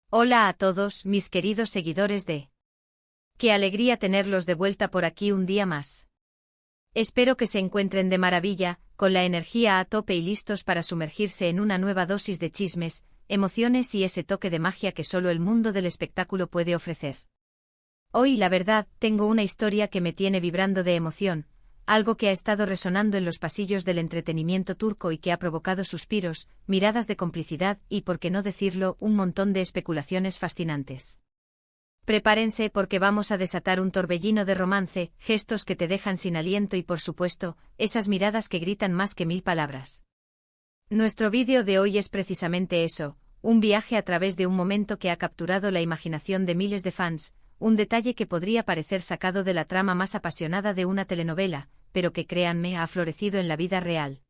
Hola a todos, mis queridos seguidores de... Qué alegría tenerlos de vuelta por aquí un día más. Espero que se encuentren de maravilla, con la energía a tope y listos para sumergirse en una nueva dosis de chismes, emociones y ese toque de magia que solo el mundo del espectáculo puede ofrecer. Hoy, la verdad, tengo una historia que me tiene vibrando de emoción, algo que ha estado resonando en los pasillos del entretenimiento turco y que ha provocado suspiros, miradas de complicidad y, por qué no decirlo, un montón de especulaciones fascinantes. Prepárense porque vamos a desatar un torbellino de romance, gestos que te dejan sin aliento y, por supuesto, esas miradas que gritan más que 1000 palabras. Nuestro vídeo de hoy es precisamente eso, un viaje a través de un momento que ha capturado la imaginación de miles de fans, un detalle que podría parecer sacado de la trama más apasionada de una telenovela, pero que, créanme, ha florecido en la vida real.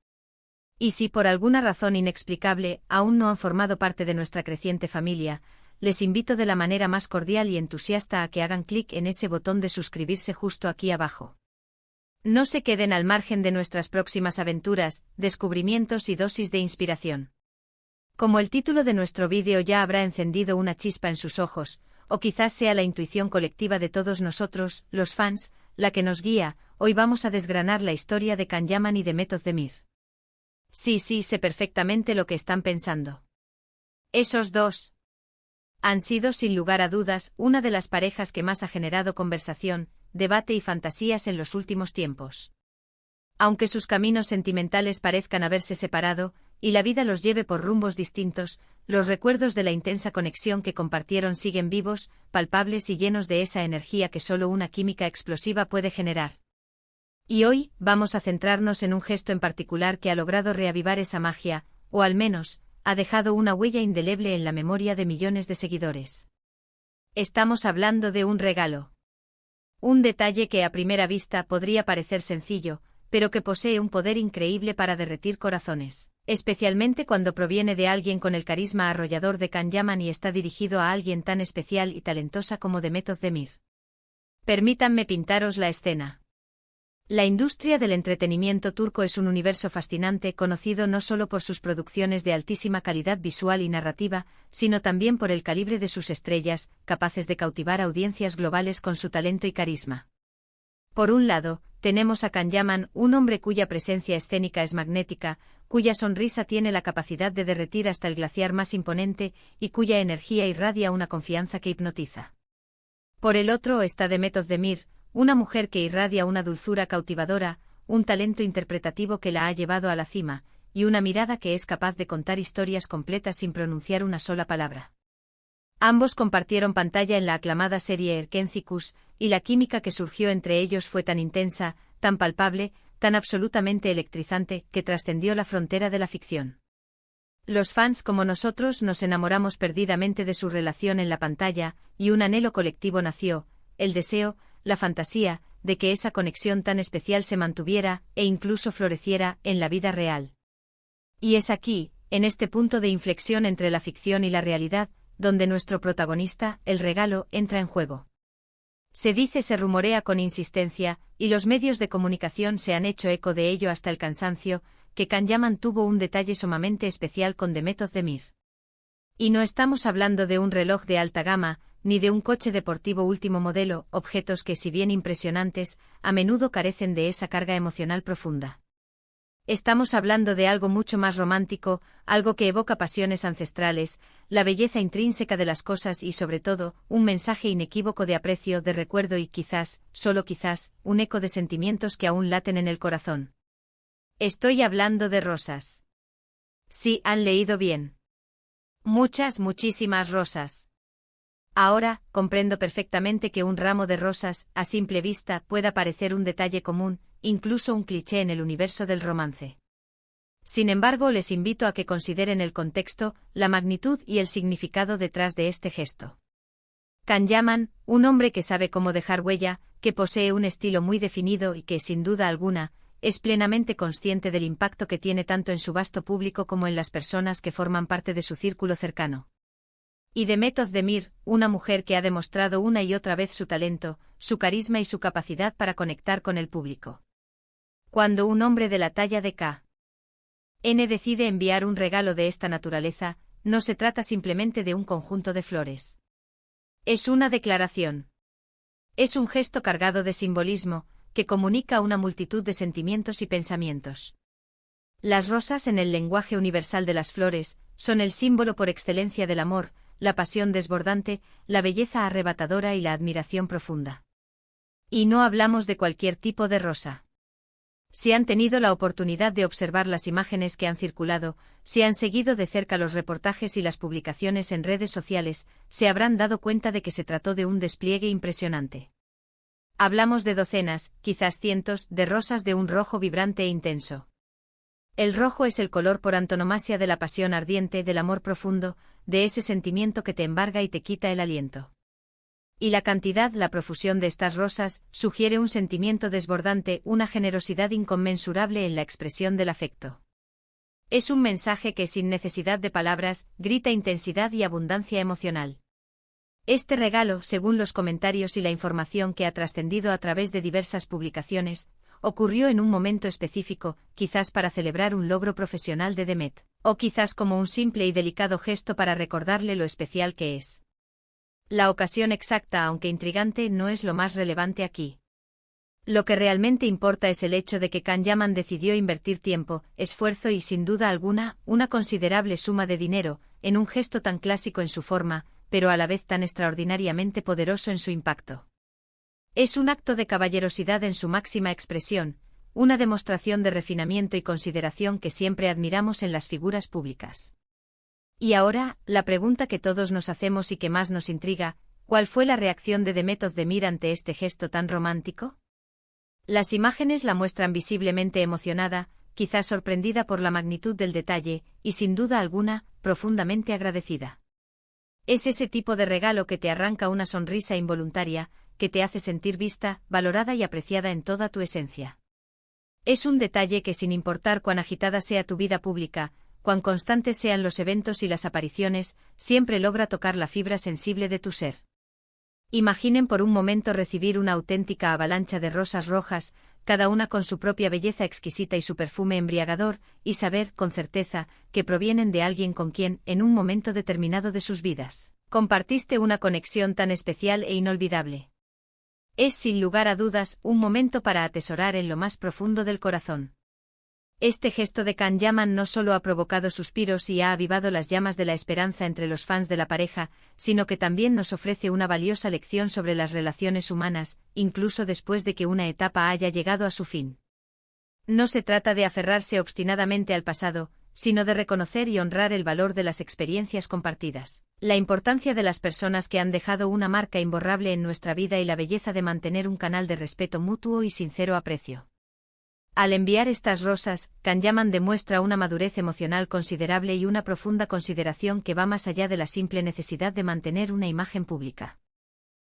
Y si por alguna razón inexplicable aún no han formado parte de nuestra creciente familia, les invito de la manera más cordial y entusiasta a que hagan clic en ese botón de suscribirse justo aquí abajo. No se queden al margen de nuestras próximas aventuras, descubrimientos y dosis de inspiración. Como el título de nuestro vídeo ya habrá encendido una chispa en sus ojos, o quizás sea la intuición colectiva de todos nosotros, los fans, la que nos guía, hoy vamos a desgranar la historia de Can Yaman y de Method Demir. Sí, sé perfectamente lo que están pensando. Esos dos han sido, sin lugar a dudas, una de las parejas que más ha generado conversación, debate y fantasías en los últimos tiempos. Aunque sus caminos sentimentales parezcan haberse separado, y la vida los lleve por rumbos distintos, los recuerdos de la intensa conexión que compartieron siguen vivos, palpables y llenos de esa energía que solo una química explosiva puede generar. Y hoy, vamos a centrarnos en un gesto en particular que ha logrado reavivar esa magia, o al menos, ha dejado una huella indeleble en la memoria de millones de seguidores. Estamos hablando de un regalo. Un detalle que a primera vista podría parecer sencillo, pero que posee un poder increíble para derretir corazones, especialmente cuando proviene de alguien con el carisma arrollador de Can Yaman y está dirigido a alguien tan especial y talentosa como Method Demir. Permítanme pintaros la escena. La industria del entretenimiento turco es un universo fascinante conocido no solo por sus producciones de altísima calidad visual y narrativa, sino también por el calibre de sus estrellas, capaces de cautivar audiencias globales con su talento y carisma. Por un lado, tenemos a Can Yaman, un hombre cuya presencia escénica es magnética, cuya sonrisa tiene la capacidad de derretir hasta el glaciar más imponente y cuya energía irradia una confianza que hipnotiza. Por el otro está Method Demir, una mujer que irradia una dulzura cautivadora, un talento interpretativo que la ha llevado a la cima, y una mirada que es capaz de contar historias completas sin pronunciar una sola palabra. Ambos compartieron pantalla en la aclamada serie Erkencikus, y la química que surgió entre ellos fue tan intensa, tan palpable, tan absolutamente electrizante, que trascendió la frontera de la ficción. Los fans como nosotros nos enamoramos perdidamente de su relación en la pantalla, y un anhelo colectivo nació, el deseo, la fantasía, de que esa conexión tan especial se mantuviera, e incluso floreciera, en la vida real. Y es aquí, en este punto de inflexión entre la ficción y la realidad, donde nuestro protagonista, el regalo, entra en juego. Se rumorea con insistencia, y los medios de comunicación se han hecho eco de ello hasta el cansancio, que Can Yaman tuvo un detalle sumamente especial con Method Demir. Y no estamos hablando de un reloj de alta gama, ni de un coche deportivo último modelo, objetos que, si bien impresionantes, a menudo carecen de esa carga emocional profunda. Estamos hablando de algo mucho más romántico, algo que evoca pasiones ancestrales, la belleza intrínseca de las cosas y, sobre todo, un mensaje inequívoco de aprecio, de recuerdo y quizás, solo quizás, un eco de sentimientos que aún laten en el corazón. Estoy hablando de rosas. Sí, han leído bien. Muchísimas rosas. Ahora, comprendo perfectamente que un ramo de rosas, a simple vista, pueda parecer un detalle común, incluso un cliché en el universo del romance. Sin embargo, les invito a que consideren el contexto, la magnitud y el significado detrás de este gesto. Can Yaman, un hombre que sabe cómo dejar huella, que posee un estilo muy definido y que, sin duda alguna, es plenamente consciente del impacto que tiene tanto en su vasto público como en las personas que forman parte de su círculo cercano. Y Method Demir, una mujer que ha demostrado una y otra vez su talento, su carisma y su capacidad para conectar con el público. Cuando un hombre de la talla de K.N. decide enviar un regalo de esta naturaleza, no se trata simplemente de un conjunto de flores. Es una declaración. Es un gesto cargado de simbolismo, que comunica una multitud de sentimientos y pensamientos. Las rosas, en el lenguaje universal de las flores, son el símbolo por excelencia del amor, la pasión desbordante, la belleza arrebatadora y la admiración profunda. Y no hablamos de cualquier tipo de rosa. Si han tenido la oportunidad de observar las imágenes que han circulado, si han seguido de cerca los reportajes y las publicaciones en redes sociales, se habrán dado cuenta de que se trató de un despliegue impresionante. Hablamos de docenas, quizás cientos, de rosas de un rojo vibrante e intenso. El rojo es el color por antonomasia de la pasión ardiente, del amor profundo, de ese sentimiento que te embarga y te quita el aliento. Y la cantidad, la profusión de estas rosas, sugiere un sentimiento desbordante, una generosidad inconmensurable en la expresión del afecto. Es un mensaje que, sin necesidad de palabras, grita intensidad y abundancia emocional. Este regalo, según los comentarios y la información que ha trascendido a través de diversas publicaciones, ocurrió en un momento específico, quizás para celebrar un logro profesional de Demet, o quizás como un simple y delicado gesto para recordarle lo especial que es. La ocasión exacta, aunque intrigante, no es lo más relevante aquí. Lo que realmente importa es el hecho de que Can Yaman decidió invertir tiempo, esfuerzo y, sin duda alguna, una considerable suma de dinero, en un gesto tan clásico en su forma, pero a la vez tan extraordinariamente poderoso en su impacto. Es un acto de caballerosidad en su máxima expresión, una demostración de refinamiento y consideración que siempre admiramos en las figuras públicas. Y ahora, la pregunta que todos nos hacemos y que más nos intriga, ¿cuál fue la reacción de Demet Özdemir ante este gesto tan romántico? Las imágenes la muestran visiblemente emocionada, quizás sorprendida por la magnitud del detalle, y sin duda alguna, profundamente agradecida. Es ese tipo de regalo que te arranca una sonrisa involuntaria, que te hace sentir vista, valorada y apreciada en toda tu esencia. Es un detalle que, sin importar cuán agitada sea tu vida pública, cuán constantes sean los eventos y las apariciones, siempre logra tocar la fibra sensible de tu ser. Imaginen por un momento recibir una auténtica avalancha de rosas rojas, cada una con su propia belleza exquisita y su perfume embriagador, y saber, con certeza, que provienen de alguien con quien, en un momento determinado de sus vidas, compartiste una conexión tan especial e inolvidable. Es, sin lugar a dudas, un momento para atesorar en lo más profundo del corazón. Este gesto de Can Yaman no solo ha provocado suspiros y ha avivado las llamas de la esperanza entre los fans de la pareja, sino que también nos ofrece una valiosa lección sobre las relaciones humanas, incluso después de que una etapa haya llegado a su fin. No se trata de aferrarse obstinadamente al pasado, sino de reconocer y honrar el valor de las experiencias compartidas, la importancia de las personas que han dejado una marca imborrable en nuestra vida y la belleza de mantener un canal de respeto mutuo y sincero aprecio. Al enviar estas rosas, Can Yaman demuestra una madurez emocional considerable y una profunda consideración que va más allá de la simple necesidad de mantener una imagen pública.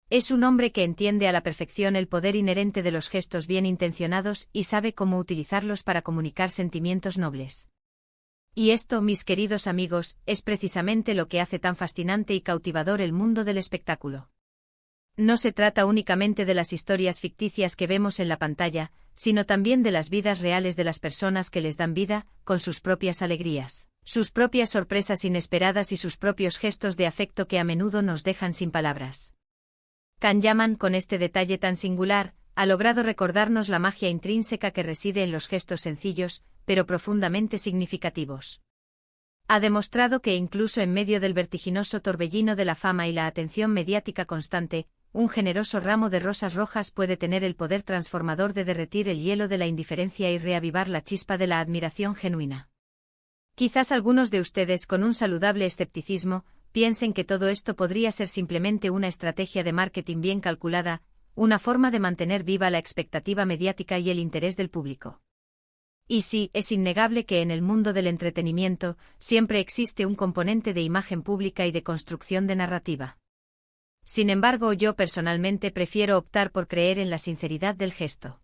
Es un hombre que entiende a la perfección el poder inherente de los gestos bien intencionados y sabe cómo utilizarlos para comunicar sentimientos nobles. Y esto, mis queridos amigos, es precisamente lo que hace tan fascinante y cautivador el mundo del espectáculo. No se trata únicamente de las historias ficticias que vemos en la pantalla, sino también de las vidas reales de las personas que les dan vida, con sus propias alegrías, sus propias sorpresas inesperadas y sus propios gestos de afecto que a menudo nos dejan sin palabras. Can Yaman, con este detalle tan singular, ha logrado recordarnos la magia intrínseca que reside en los gestos sencillos, pero profundamente significativos. Ha demostrado que incluso en medio del vertiginoso torbellino de la fama y la atención mediática constante, un generoso ramo de rosas rojas puede tener el poder transformador de derretir el hielo de la indiferencia y reavivar la chispa de la admiración genuina. Quizás algunos de ustedes, con un saludable escepticismo, piensen que todo esto podría ser simplemente una estrategia de marketing bien calculada, una forma de mantener viva la expectativa mediática y el interés del público. Y sí, es innegable que en el mundo del entretenimiento siempre existe un componente de imagen pública y de construcción de narrativa. Sin embargo, yo personalmente prefiero optar por creer en la sinceridad del gesto.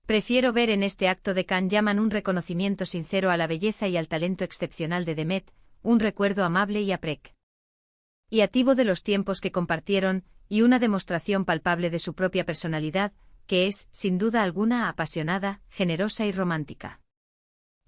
Prefiero ver en este acto de Can Yaman un reconocimiento sincero a la belleza y al talento excepcional de Demet, un recuerdo amable y apreciativo de los tiempos que compartieron, y una demostración palpable de su propia personalidad, que es, sin duda alguna, apasionada, generosa y romántica.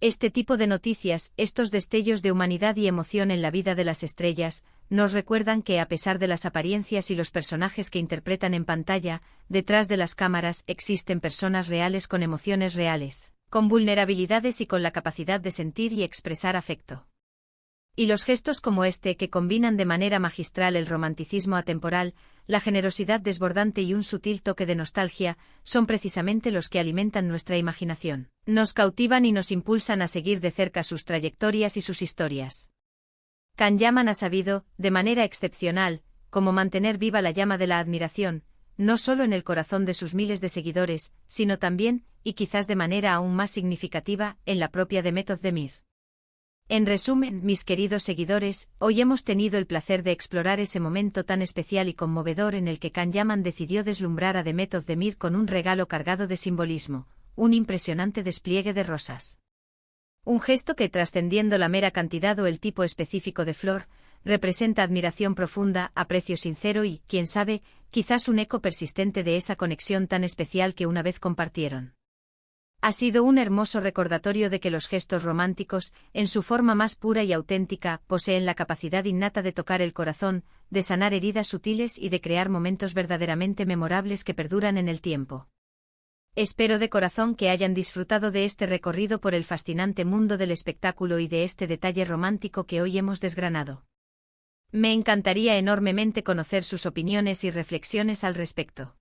Este tipo de noticias, estos destellos de humanidad y emoción en la vida de las estrellas, nos recuerdan que a pesar de las apariencias y los personajes que interpretan en pantalla, detrás de las cámaras existen personas reales con emociones reales, con vulnerabilidades y con la capacidad de sentir y expresar afecto. Y los gestos como este que combinan de manera magistral el romanticismo atemporal, la generosidad desbordante y un sutil toque de nostalgia, son precisamente los que alimentan nuestra imaginación, nos cautivan y nos impulsan a seguir de cerca sus trayectorias y sus historias. Can Yaman ha sabido, de manera excepcional, cómo mantener viva la llama de la admiración, no solo en el corazón de sus miles de seguidores, sino también, y quizás de manera aún más significativa, en la propia Demet Özdemir. En resumen, mis queridos seguidores, hoy hemos tenido el placer de explorar ese momento tan especial y conmovedor en el que Can Yaman decidió deslumbrar a Demet Özdemir con un regalo cargado de simbolismo, un impresionante despliegue de rosas. Un gesto que, trascendiendo la mera cantidad o el tipo específico de flor, representa admiración profunda, aprecio sincero y, quién sabe, quizás un eco persistente de esa conexión tan especial que una vez compartieron. Ha sido un hermoso recordatorio de que los gestos románticos, en su forma más pura y auténtica, poseen la capacidad innata de tocar el corazón, de sanar heridas sutiles y de crear momentos verdaderamente memorables que perduran en el tiempo. Espero de corazón que hayan disfrutado de este recorrido por el fascinante mundo del espectáculo y de este detalle romántico que hoy hemos desgranado. Me encantaría enormemente conocer sus opiniones y reflexiones al respecto.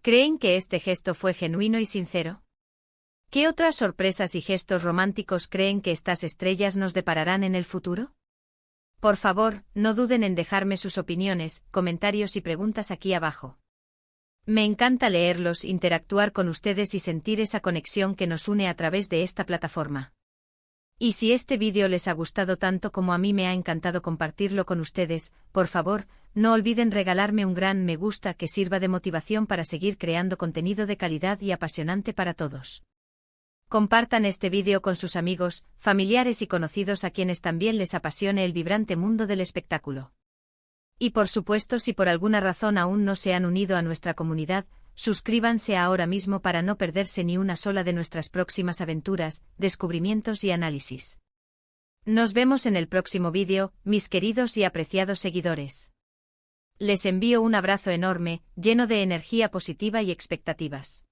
¿Creen que este gesto fue genuino y sincero? ¿Qué otras sorpresas y gestos románticos creen que estas estrellas nos depararán en el futuro? Por favor, no duden en dejarme sus opiniones, comentarios y preguntas aquí abajo. Me encanta leerlos, interactuar con ustedes y sentir esa conexión que nos une a través de esta plataforma. Y si este vídeo les ha gustado tanto como a mí me ha encantado compartirlo con ustedes, por favor, no olviden regalarme un gran me gusta que sirva de motivación para seguir creando contenido de calidad y apasionante para todos. Compartan este vídeo con sus amigos, familiares y conocidos a quienes también les apasione el vibrante mundo del espectáculo. Y por supuesto, si por alguna razón aún no se han unido a nuestra comunidad, suscríbanse ahora mismo para no perderse ni una sola de nuestras próximas aventuras, descubrimientos y análisis. Nos vemos en el próximo vídeo, mis queridos y apreciados seguidores. Les envío un abrazo enorme, lleno de energía positiva y expectativas.